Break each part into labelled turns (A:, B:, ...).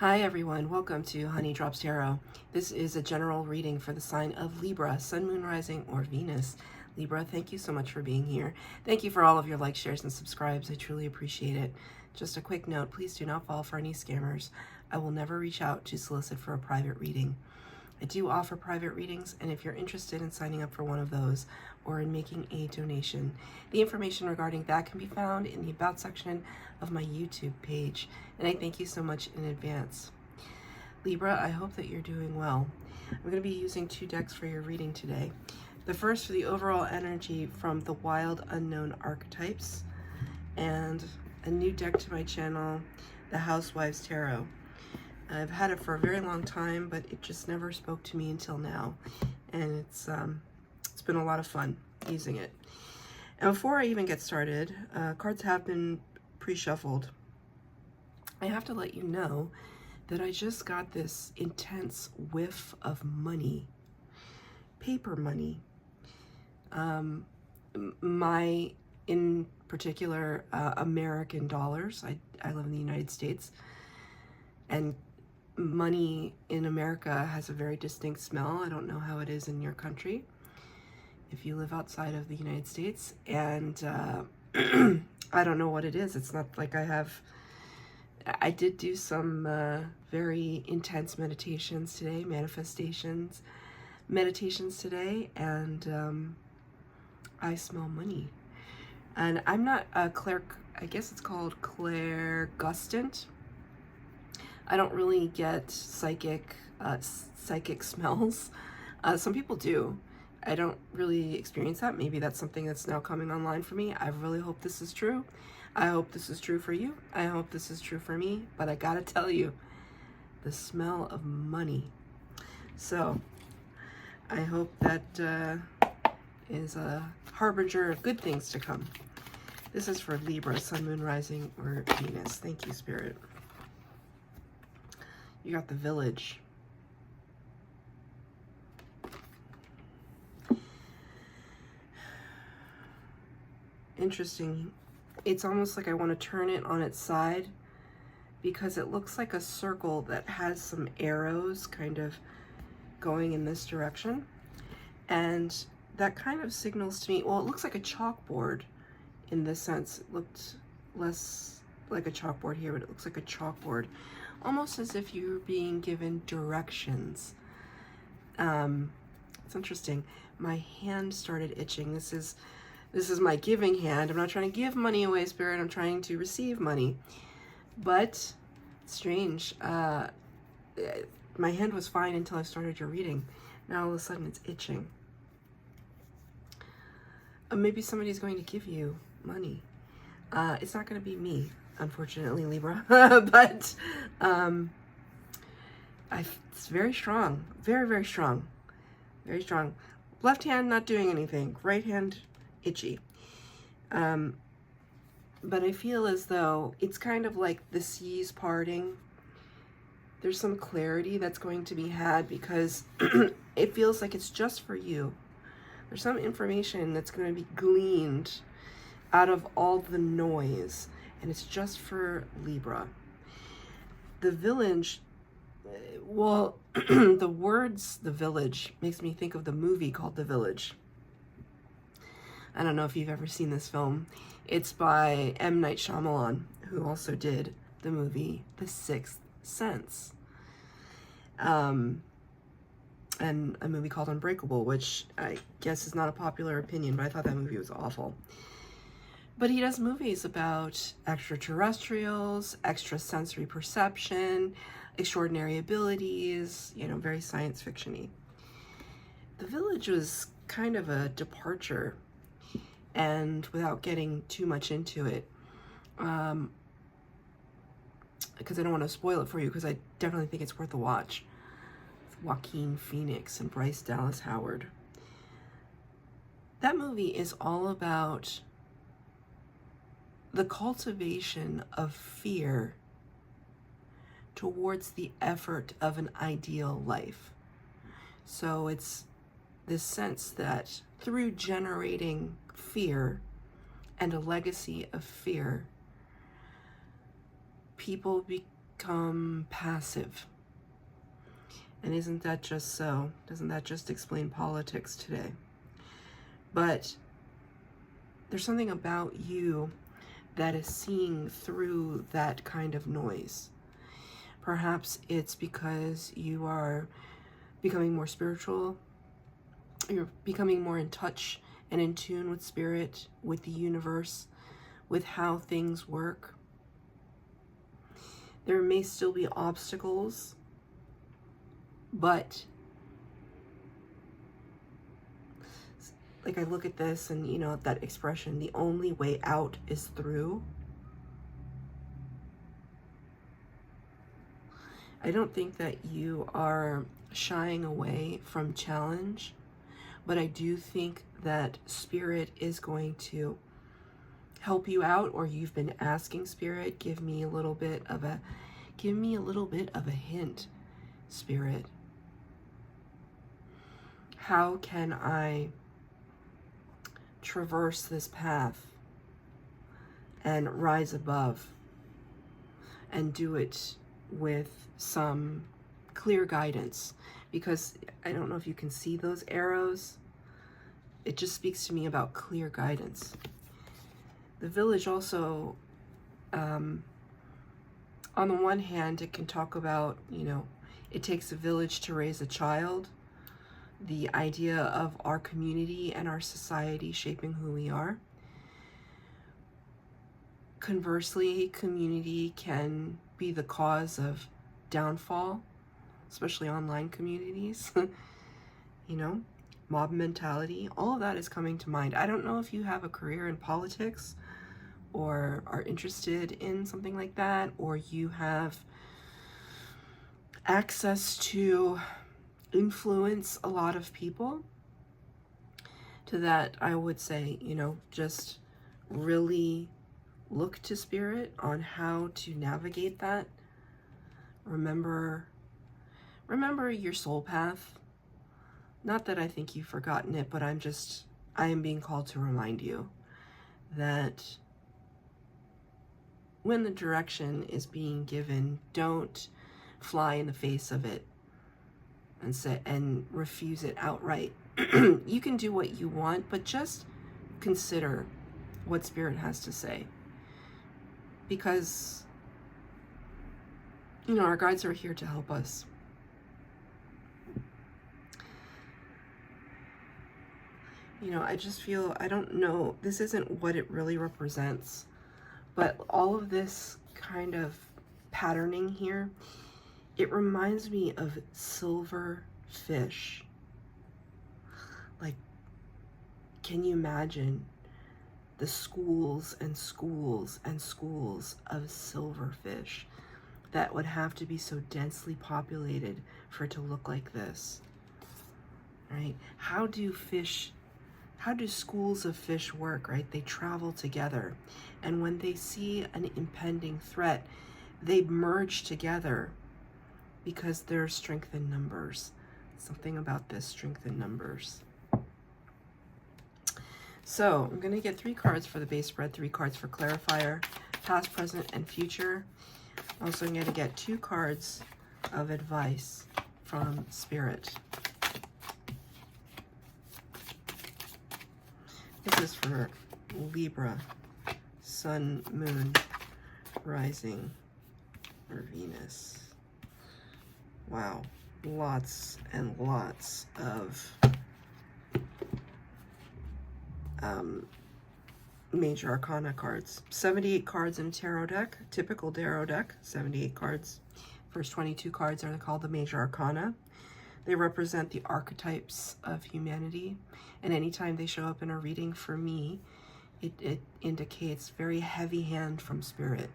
A: Hi everyone, welcome to Honey Drops Tarot. This is a general reading for the sign of Libra, Sun, Moon, Rising, or Venus. Libra, thank you so much for being here. Thank you for all of your likes, shares, and subscribes. I truly appreciate it. Just a quick note, please do not fall for any scammers. I will never reach out to solicit for a private reading. I do offer private readings, and if you're interested in signing up for one of those or in making a donation, the information regarding that can be found in the About section of my YouTube page, and I thank you so much in advance. Libra, I hope that you're doing well. I'm going to be using two decks for your reading today. The first for the overall energy from the Wild Unknown Archetypes, and a new deck to my channel, the Housewives Tarot. I've had it for a very long time, but it just never spoke to me until now, and it's been a lot of fun using it. And before I even get started, cards have been pre-shuffled. I have to let you know that I just got this intense whiff of money, paper money. My, in particular, American dollars. I live in the United States, and money in America has a very distinct smell. I don't know how it is in your country if you live outside of the United States, and I don't know what it is. It's not like I did do some very intense meditations today, meditations today, and I smell money. And I'm not a I guess it's called clairgustant. I don't really get psychic smells. Some people do. I don't really experience that. Maybe that's something that's now coming online for me. I really hope this is true. I hope this is true for you. I hope this is true for me. But I gotta tell you, the smell of money. So I hope that is a harbinger of good things to come. This is for Libra, Sun, Moon, Rising, or Venus. Thank you, Spirit. You got the Village. Interesting. It's almost like I want to turn it on its side because it looks like a circle that has some arrows kind of going in this direction. And that kind of signals to me, well, it looks like a chalkboard in this sense. It looked less like a chalkboard here, but it looks like a chalkboard. Almost as if you're being given directions. It's interesting. My hand started itching. This is my giving hand. I'm not trying to give money away, Spirit. I'm trying to receive money. But strange. My hand was fine until I started your reading. Now all of a sudden it's itching. Maybe somebody's going to give you money. It's not going to be me, unfortunately, Libra. But it's very strong. Very, very strong. Very strong. Left hand not doing anything. Right hand itchy. But I feel as though it's kind of like the seas parting. There's some clarity that's going to be had because it feels like it's just for you. There's some information that's going to be gleaned out of all the noise, and it's just for Libra. The Village, well, the words The Village makes me think of the movie called The Village. I don't know if you've ever seen this film. It's by M. Night Shyamalan, who also did the movie The Sixth Sense. And a movie called Unbreakable, which I guess is not a popular opinion, but I thought that movie was awful. But he does movies about extraterrestrials, extrasensory perception, extraordinary abilities, you know, very science fiction-y. The Village was kind of a departure, and without getting too much into it, because I don't want to spoil it for you, because I definitely think it's worth a watch. Joaquin Phoenix and Bryce Dallas Howard. That movie is all about the cultivation of fear towards the effort of an ideal life. So it's this sense that through generating fear and a legacy of fear, people become passive. And isn't that just so? Doesn't that just explain politics today? But there's something about you that is seeing through that kind of noise. Perhaps it's because you are becoming more spiritual. You're becoming more in touch and in tune with spirit, with the universe, with how things work. There may still be obstacles, but like I look at this and, you know, that expression, the only way out is through. I don't think that you are shying away from challenge, but I do think that spirit is going to help you out, or you've been asking spirit, give me a little bit of a hint, spirit. How can I traverse this path and rise above and do it with some clear guidance? Because I don't know if you can see those arrows. It just speaks to me about clear guidance. The village also, on the one hand, it can talk about, you know, it takes a village to raise a child. The idea of our community and our society shaping who we are. Conversely, community can be the cause of downfall, especially online communities. You know, mob mentality, all of that is coming to mind. I don't know if you have a career in politics or are interested in something like that, or you have access to influence a lot of people. To that, I would say, you know, just really look to spirit on how to navigate that. Remember your soul path. Not that I think you've forgotten it, but I am being called to remind you that when the direction is being given, don't fly in the face of it and refuse it outright. You can do what you want, but just consider what spirit has to say. Because, you know, our guides are here to help us. You know, I just feel, I don't know, this isn't what it really represents, but all of this kind of patterning here, it reminds me of silver fish. Like, can you imagine the schools and schools and schools of silverfish that would have to be so densely populated for it to look like this, right? How do schools of fish work, right? They travel together, and when they see an impending threat, they merge together because there's strength in numbers. Something about this strength in numbers. So I'm going to get 3 cards for the base spread, 3 cards for clarifier, past, present, and future. Also, I'm going to get 2 cards of advice from Spirit. This is for Libra, Sun, Moon, Rising, or Venus. Wow, lots and lots of major arcana cards. 78 cards in a tarot deck, typical tarot deck, 78 cards. First 22 cards are called the major arcana. They represent the archetypes of humanity, and anytime they show up in a reading for me, it indicates very heavy hand from spirit.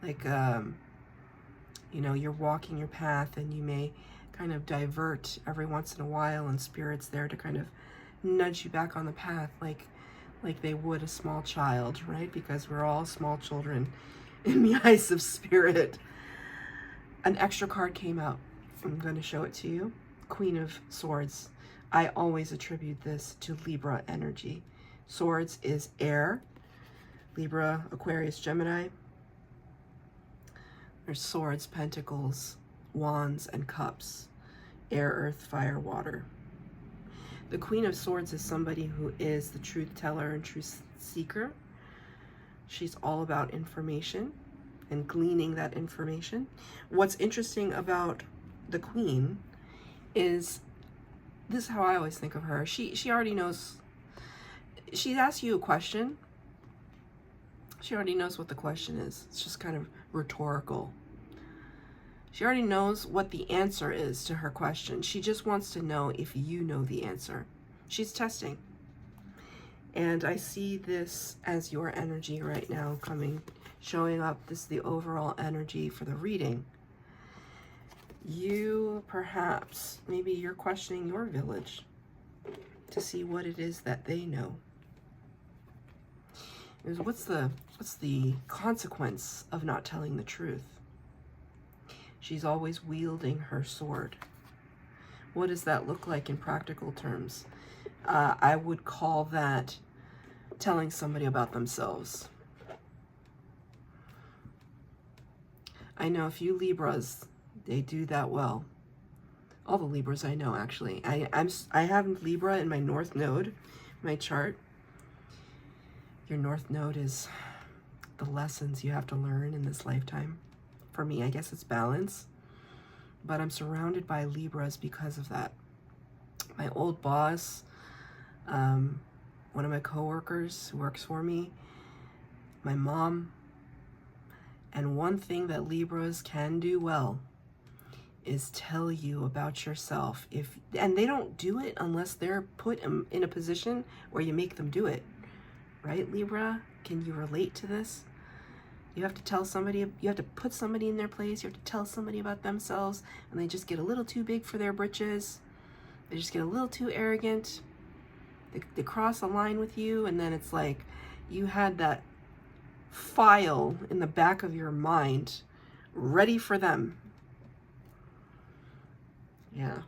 A: Like, you know, you're walking your path and you may kind of divert every once in a while, and spirit's there to kind of nudge you back on the path, like they would a small child, right? Because we're all small children in the eyes of spirit. An extra card came out. I'm going to show it to you. Queen of Swords. I always attribute this to Libra energy. Swords is air. Libra, Aquarius, Gemini. There's swords, pentacles, wands, and cups. Air, earth, fire, water. The Queen of Swords is somebody who is the truth teller and truth seeker. She's all about information and gleaning that information. What's interesting about the Queen is, this is how I always think of her. She already knows. She asks you a question. She already knows what the question is. It's just kind of rhetorical. She already knows what the answer is to her question. She just wants to know if you know the answer. She's testing. And I see this as your energy right now coming, showing up. This is the overall energy for the reading. You perhaps, maybe you're questioning your village to see what it is that they know. What's the consequence of not telling the truth? She's always wielding her sword. What does that look like in practical terms? I would call that telling somebody about themselves. I know a few Libras, they do that well. All the Libras I know, actually. I have Libra in my North Node, my chart. Your North Node is the lessons you have to learn in this lifetime. For me, I guess it's balance. But I'm surrounded by Libras because of that. My old boss, one of my coworkers who works for me, my mom. And one thing that Libras can do well is tell you about yourself. And they don't do it unless they're put in a position where you make them do it. Right, Libra? Can you relate to this? You have to tell somebody, you have to put somebody in their place, you have to tell somebody about themselves, and they just get a little too big for their britches. They just get a little too arrogant. They cross a line with you, and then it's like you had that file in the back of your mind ready for them. Yeah.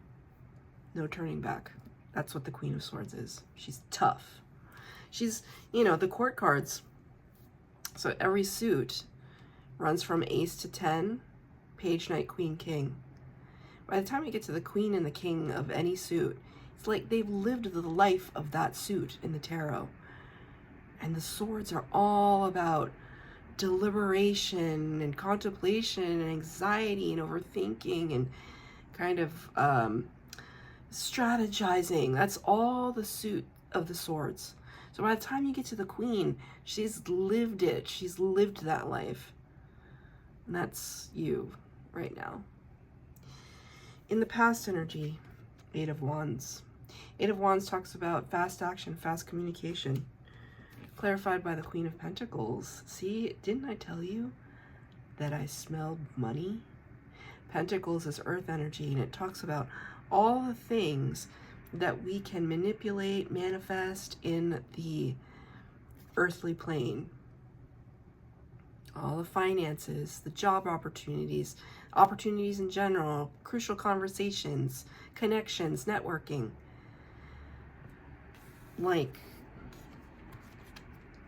A: No turning back. That's what the Queen of Swords is. She's tough. She's, you know, the court cards. So every suit runs from ace to 10, page, knight, queen, king. By the time you get to the queen and the king of any suit, it's like they've lived the life of that suit in the tarot. And the swords are all about deliberation and contemplation and anxiety and overthinking and kind of strategizing. That's all the suit of the swords. So by the time you get to the queen, she's lived it. She's lived that life. And that's you right now. In the past energy, Eight of Wands. Eight of Wands talks about fast action, fast communication. Clarified by the Queen of Pentacles. See, didn't I tell you that I smelled money? Pentacles is earth energy, and it talks about all the things that we can manipulate, manifest in the earthly plane. All the finances, the job opportunities, opportunities in general, crucial conversations, connections, networking. Like,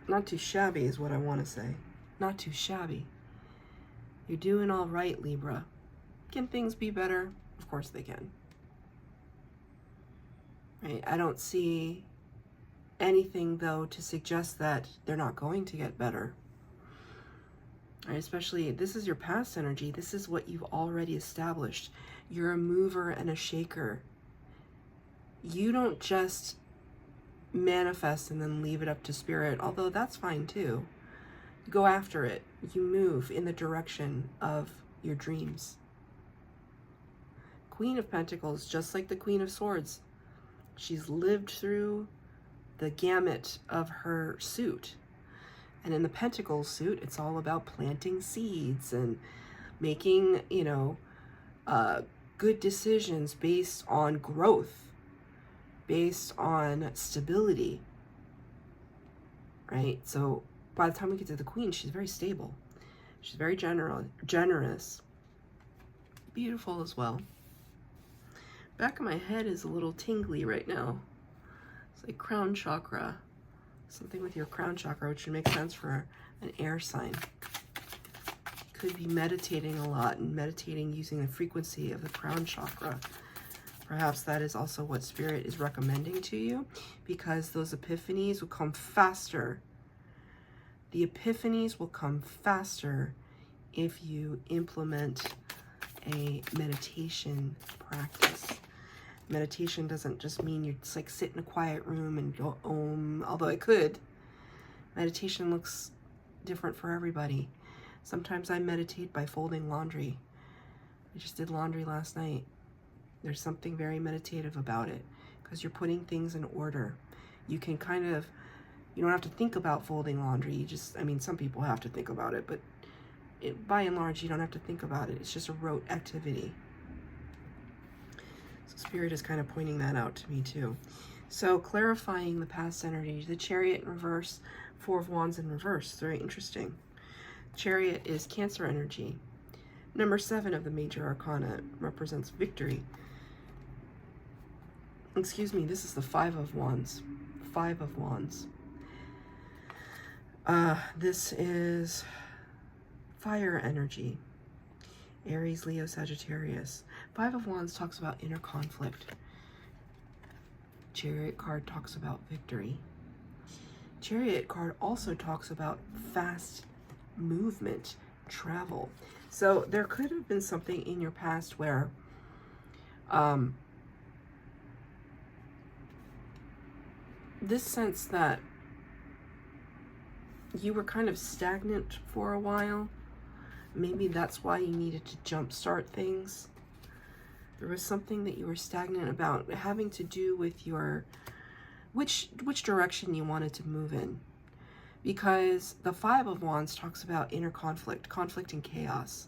A: not too shabby is what I want to say. Not too shabby. You're doing all right, Libra. Can things be better? Of course they can. Right? I don't see anything, though, to suggest that they're not going to get better. Right? Especially, this is your past energy. This is what you've already established. You're a mover and a shaker. You don't just manifest and then leave it up to spirit, although that's fine too. Go after it. You move in the direction of your dreams. Queen of Pentacles, just like the Queen of Swords, she's lived through the gamut of her suit. And in the Pentacles suit, it's all about planting seeds and making, you know, good decisions based on growth, based on stability, right? So by the time we get to the Queen, she's very stable. She's very generous, beautiful as well. Back of my head is a little tingly right now. It's like crown chakra. Something with your crown chakra, which would make sense for an air sign. could be meditating a lot and meditating using the frequency of the crown chakra. Perhaps that is also what Spirit is recommending to you, because those epiphanies will come faster. The epiphanies will come faster if you implement a meditation practice. Meditation doesn't just mean you just like sit in a quiet room and go om, although it could. Meditation looks different for everybody. Sometimes I meditate by folding laundry. I just did laundry last night. There's something very meditative about it because you're putting things in order. You can kind of, you don't have to think about folding laundry. You just, I mean, some people have to think about it, but by and large, you don't have to think about it. It's just a rote activity. So Spirit is kind of pointing that out to me too. So clarifying the past energy, the Chariot in reverse, Four of Wands in reverse. Very interesting. Chariot is Cancer energy. Number 7 of the major arcana represents victory. Excuse me, this is the Five of Wands. Five of Wands. This is fire energy. Aries, Leo, Sagittarius. Five of Wands talks about inner conflict. Chariot card talks about victory. Chariot card also talks about fast movement, travel. So there could have been something in your past where this sense that you were kind of stagnant for a while. Maybe that's why you needed to jumpstart things. There was something that you were stagnant about, having to do with your which direction you wanted to move in. Because the Five of Wands talks about inner conflict, conflict and chaos.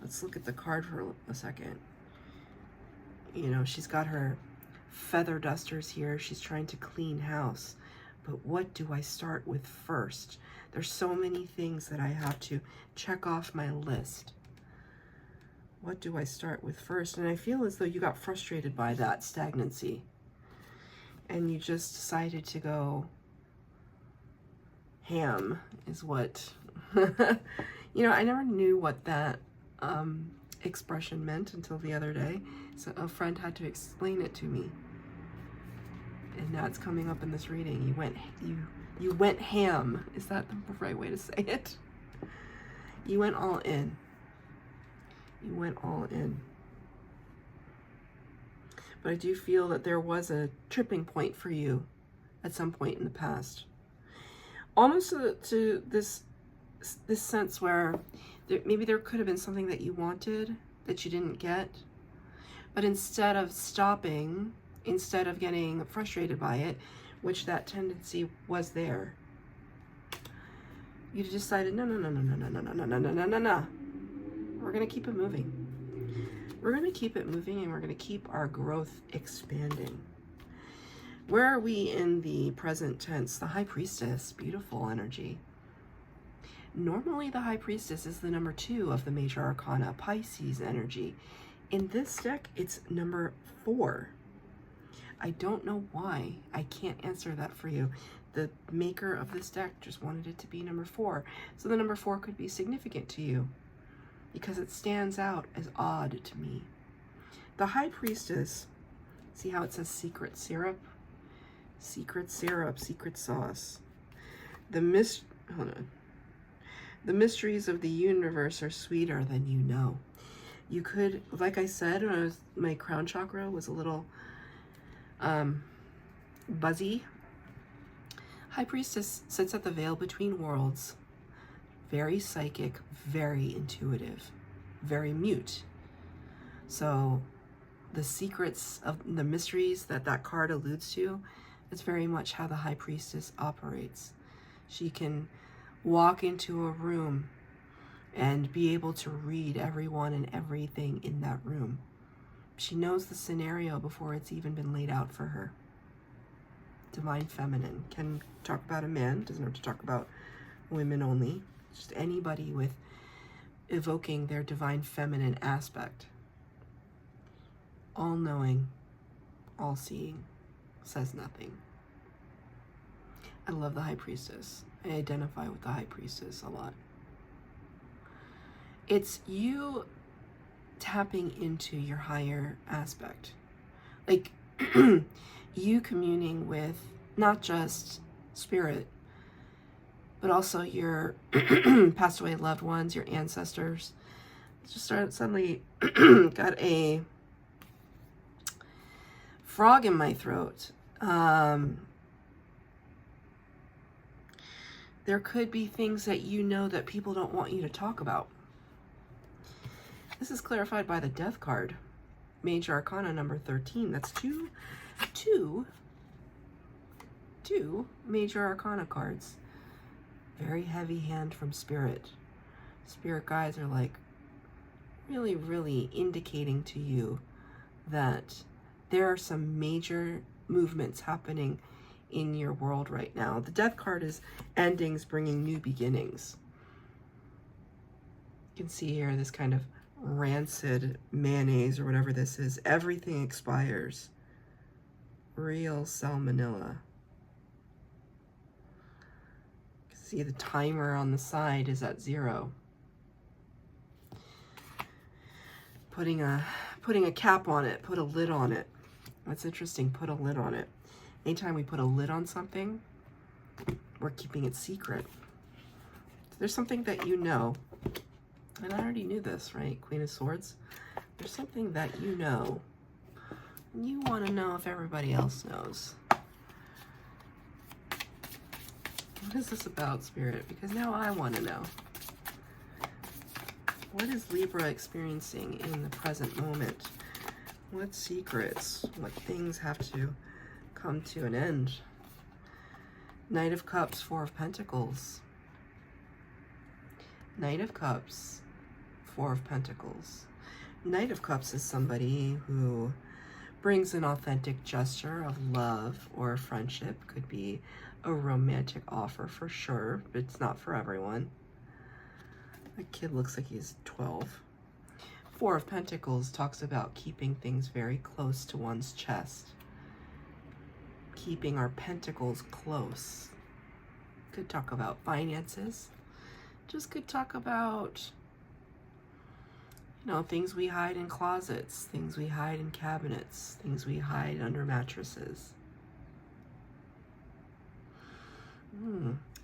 A: Let's look at the card for a second. You know, she's got her feather dusters here. She's trying to clean house. But what do I start with first? There's so many things that I have to check off my list. What do I start with first? And I feel as though you got frustrated by that stagnancy. And you just decided to go ham is what, you know, I never knew what that expression meant until the other day. So a friend had to explain it to me. And now it's coming up in this reading. You went ham. Is that the right way to say it? You went all in. You went all in. But I do feel that there was a tripping point for you at some point in the past. Almost to this sense where maybe there could have been something that you wanted that you didn't get. But instead of stopping, instead of getting frustrated by it, which that tendency was there, you decided, no. We're going to keep it moving. We're going to keep it moving, and we're going to keep our growth expanding. Where are we in the present tense? The High Priestess, beautiful energy. Normally the High Priestess is the number 2 of the major arcana, Pisces energy. In this deck, it's number 4. I don't know why. I can't answer that for you. The maker of this deck just wanted it to be number 4. So the number 4 could be significant to you because it stands out as odd to me. The High Priestess, see how it says secret syrup? Secret syrup, secret sauce. The mysteries of the universe are sweeter than you know. You could, like I said, when my crown chakra was a little buzzy. High Priestess sits at the veil between worlds. Very psychic, very intuitive, very mute. So the secrets of the mysteries that card alludes to, it's very much how the High Priestess operates. She can walk into a room and be able to read everyone and everything in that room. She knows the scenario before it's even been laid out for her. Divine Feminine. Can talk about a man, doesn't have to talk about women only. Just anybody with evoking their Divine Feminine aspect. All-knowing, all-seeing, says nothing. I love the High Priestess. I identify with the High Priestess a lot. It's you tapping into your higher aspect. Like you communing with not just spirit, but also your passed away loved ones, your ancestors. Just suddenly got a frog in my throat. There could be things that you know that people don't want you to talk about. This is clarified by the Death card. Major Arcana number 13. That's two Major Arcana cards. Very heavy hand from Spirit. Spirit guides are like really, really indicating to you that there are some major movements happening in your world right now. The Death card is endings bringing new beginnings. You can see here this kind of rancid mayonnaise or whatever this is. Everything expires. Real salmonella. You can see the timer on the side is at 0. Putting a cap on it, put a lid on it. That's interesting, put a lid on it. Anytime we put a lid on something, we're keeping it secret. There's something that you know, and I already knew this, right? Queen of Swords. There's something that you know. You want to know if everybody else knows. What is this about, Spirit? Because now I want to know. What is Libra experiencing in the present moment? What secrets, what things have to come to an end? Knight of Cups, 4 of Pentacles. Knight of Cups, 4 of Pentacles. Knight of Cups is somebody who brings an authentic gesture of love or friendship. Could be a romantic offer for sure, but it's not for everyone. The kid looks like he's 12. 4 of Pentacles talks about keeping things very close to one's chest. Keeping our pentacles close. Could talk about finances. Just could talk about, you know, things we hide in closets, things we hide in cabinets, things we hide under mattresses.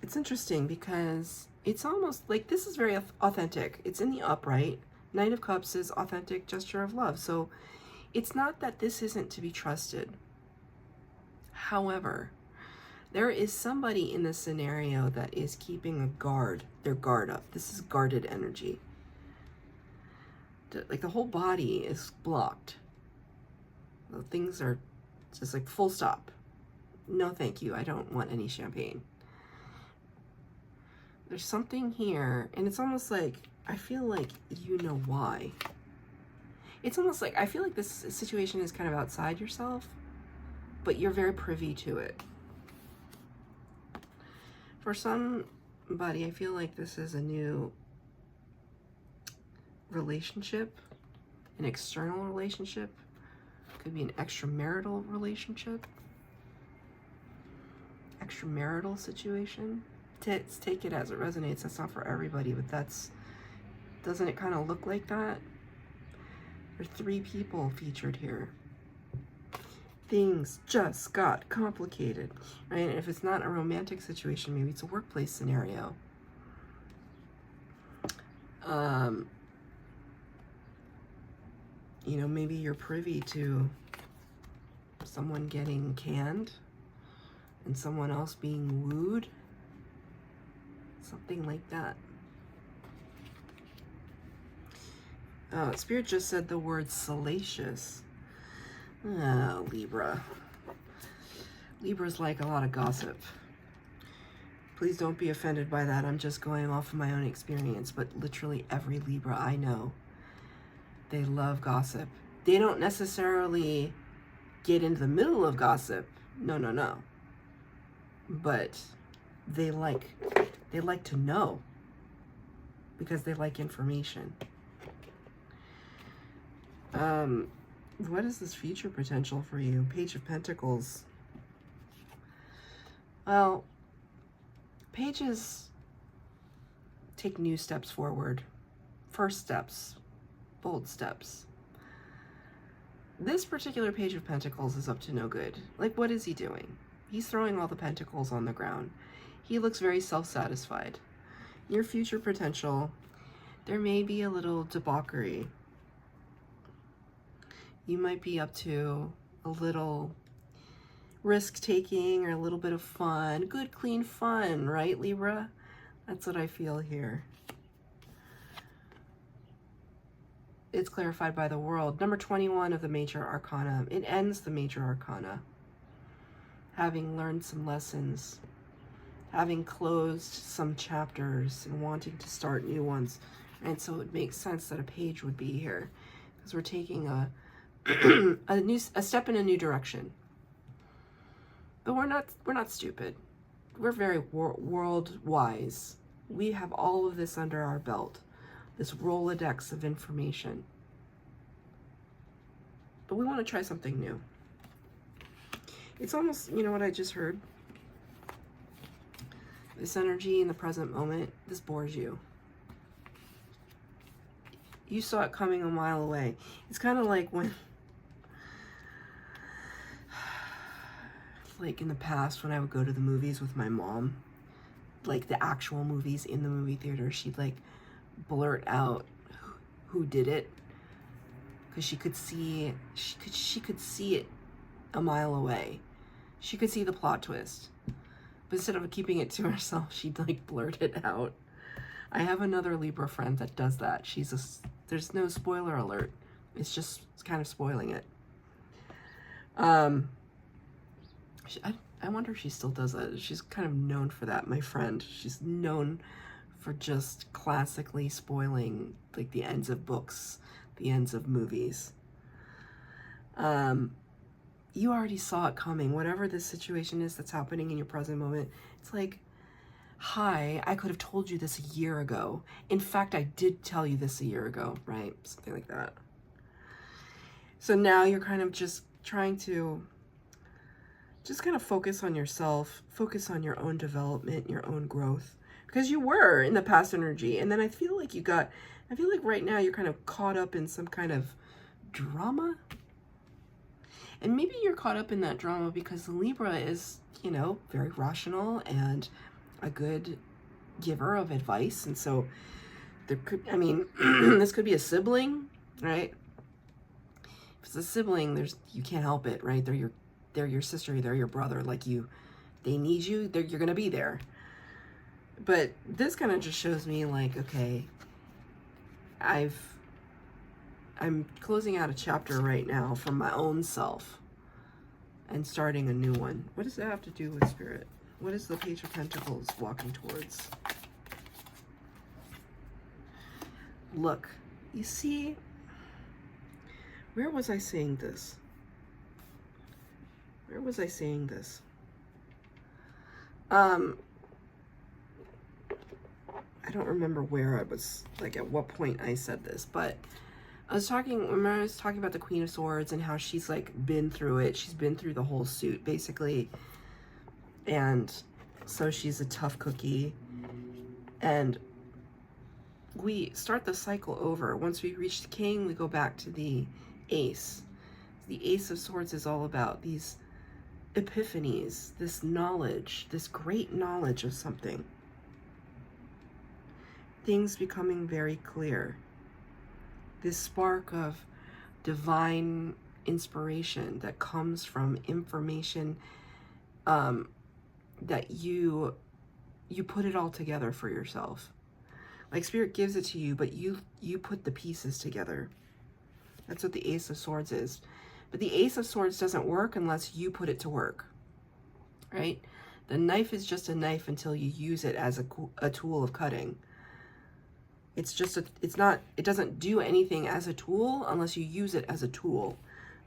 A: It's interesting because it's almost like this is very authentic. It's in the upright. Knight of Cups is authentic gesture of love. So it's not that this isn't to be trusted. However, there is somebody in this scenario that is keeping their guard up. This is guarded energy. Like the whole body is blocked. Things are just like full stop. No, thank you. I don't want any champagne. There's something here, and it's almost like, I feel like you know why. It's almost like, I feel like this situation is kind of outside yourself, but you're very privy to it. For somebody, I feel like this is a new relationship, an external relationship. Could be an extramarital relationship, extramarital situation. Take it as it resonates. That's not for everybody, but doesn't it kind of look like that? There are 3 people featured here. Things just got complicated, right? And if it's not a romantic situation, maybe it's a workplace scenario. You know, maybe you're privy to someone getting canned and someone else being wooed. Something like that. Spirit just said the word salacious. Oh, Libra. Libra's like a lot of gossip. Please don't be offended by that. I'm just going off of my own experience, but literally every Libra I know, they love gossip. They don't necessarily get into the middle of gossip. No. But they like to know because they like information. What is this future potential for you? Page of Pentacles. Well, pages take new steps forward first steps, bold steps. This particular Page of Pentacles is up to no good. Like, what is he doing? He's throwing all the pentacles on the ground. He looks very self-satisfied. Your future potential, there may be a little debauchery. You might be up to a little risk-taking or a little bit of fun. Good, clean fun, right, Libra? That's what I feel here. It's clarified by the world. Number 21 of the Major Arcana. It ends the Major Arcana. Having learned some lessons, having closed some chapters and wanting to start new ones. And so it makes sense that a page would be here, because we're taking a a step in a new direction. But we're not stupid. We're very world wise. We have all of this under our belt, this Rolodex of information. But we want to try something new. It's almost, you know what I just heard? This energy in the present moment, this bores you. You saw it coming a mile away. It's kind of like when, like in the past when I would go to the movies with my mom, like the actual movies in the movie theater, she'd like blurt out who did it, because she could see it a mile away. She could see the plot twist, but instead of keeping it to herself, she'd like blurt it out. I have another Libra friend that does that. There's no spoiler alert. It's just kind of spoiling it. I wonder if she still does that. She's kind of known for that, my friend. She's known for just classically spoiling like the ends of books, the ends of movies. You already saw it coming. Whatever this situation is that's happening in your present moment, it's like, hi, I could have told you this a year ago. In fact, I did tell you this a year ago, right? Something like that. So now you're kind of just trying to just kind of focus on yourself, focus on your own development, your own growth, because you were in the past energy. And then I feel like right now you're kind of caught up in some kind of drama. And maybe you're caught up in that drama because the Libra is, you know, very rational and a good giver of advice. And so there could, I mean, this could be a sibling, right? If it's a sibling, you can't help it, right? They're your sister, they're your brother. Like they need you, you're gonna be there. But this kind of just shows me like, okay, I'm closing out a chapter right now from my own self and starting a new one. What does that have to do with Spirit? What is the Page of Pentacles walking towards? Look, you see, where was I saying this? Where was I saying this? I don't remember where I was, like at what point I said this, but remember I was talking about the Queen of Swords and how she's like been through it. She's been through the whole suit basically. And so she's a tough cookie. And we start the cycle over. Once we reach the King, we go back to the Ace. The Ace of Swords is all about these epiphanies, this knowledge, this great knowledge of something. Things becoming very clear. This spark of divine inspiration that comes from information that you put it all together for yourself. Like Spirit gives it to you, but you put the pieces together. That's what the Ace of Swords is. But the Ace of Swords doesn't work unless you put it to work, right? The knife is just a knife until you use it as a tool of cutting. It doesn't do anything as a tool unless you use it as a tool.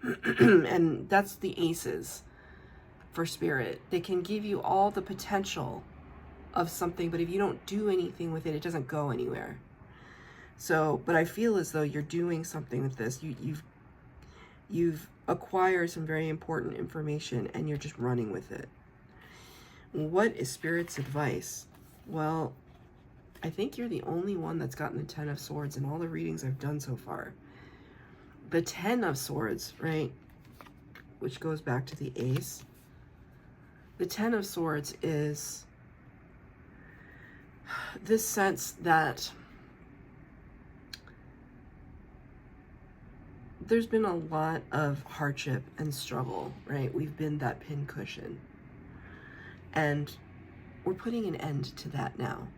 A: And that's the aces for Spirit. They can give you all the potential of something, but if you don't do anything with it, it doesn't go anywhere. So, but I feel as though you're doing something with this. You've acquired some very important information and you're just running with it. What is Spirit's advice? Well, I think you're the only one that's gotten the Ten of Swords in all the readings I've done so far. The Ten of Swords, right, which goes back to the Ace. The Ten of Swords is this sense that there's been a lot of hardship and struggle, right? We've been that pincushion. And we're putting an end to that now.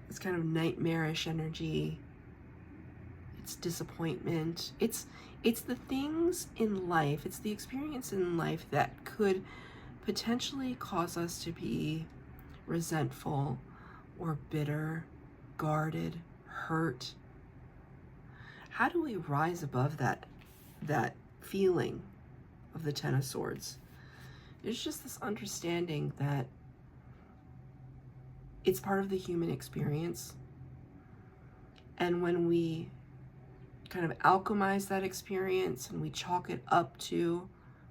A: It's kind of nightmarish energy. It's disappointment. It's the things in life, it's the experience in life that could potentially cause us to be resentful or bitter, guarded, hurt. How do we rise above that feeling of the Ten of Swords? There's just this understanding that it's part of the human experience. And when we kind of alchemize that experience and we chalk it up to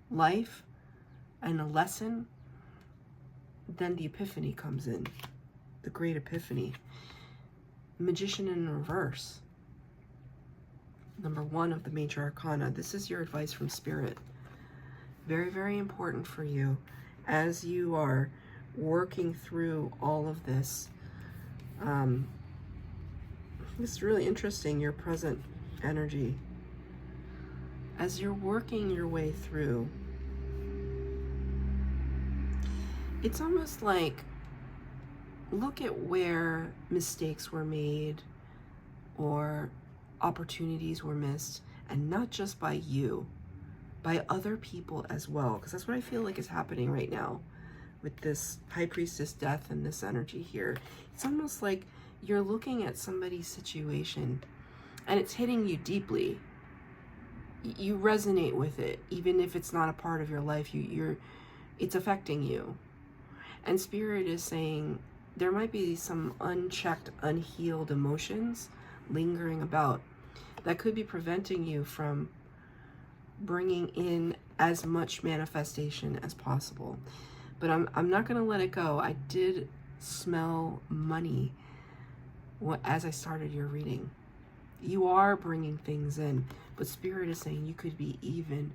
A: life and a lesson, then the epiphany comes in, the great epiphany. Magician in reverse. Number 1 of the major arcana. This is your advice from Spirit. Very, very important for you as you are working through all of this. It's really interesting, your present energy. As you're working your way through, it's almost like, look at where mistakes were made or opportunities were missed, and not just by you, by other people as well, because that's what I feel like is happening right now with this High Priestess death and this energy here. It's almost like you're looking at somebody's situation and it's hitting you deeply. You resonate with it, even if it's not a part of your life. It's affecting you. And Spirit is saying there might be some unchecked, unhealed emotions lingering about that could be preventing you from bringing in as much manifestation as possible. But I'm not going to let it go. I did smell money as I started your reading. You are bringing things in, but Spirit is saying you could be even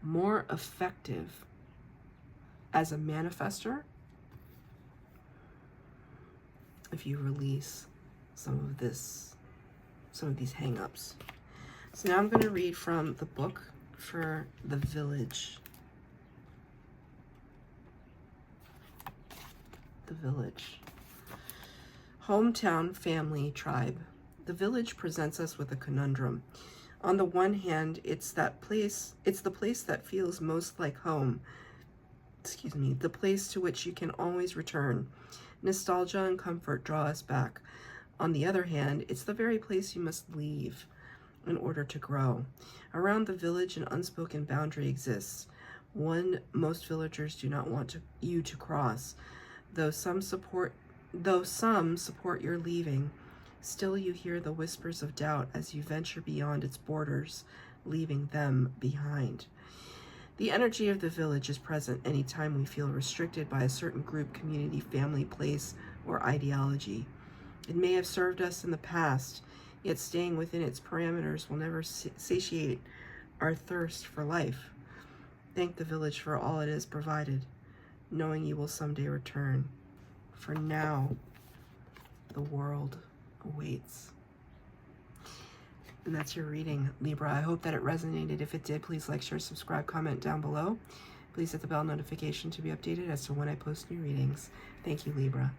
A: more effective as a manifester if you release some of these hang-ups. So now I'm going to read from the book for The Village. The Village. Hometown, family, tribe. The village presents us with a conundrum. On the one hand, it's the place that feels most like home. Excuse me, the place to which you can always return. Nostalgia and comfort draw us back. On the other hand, it's the very place you must leave in order to grow. Around the village, an unspoken boundary exists, one most villagers do not want you to cross. Though some support your leaving, still you hear the whispers of doubt as you venture beyond its borders, leaving them behind. The energy of the village is present anytime we feel restricted by a certain group, community, family, place, or ideology. It may have served us in the past, yet staying within its parameters will never satiate our thirst for life. Thank the village for all it has provided, knowing you will someday return. For now, the world awaits. And that's your reading, Libra. I hope that it resonated. If it did, please like, share, subscribe, comment down below. Please hit the bell notification to be updated as to when I post new readings. Thank you, Libra.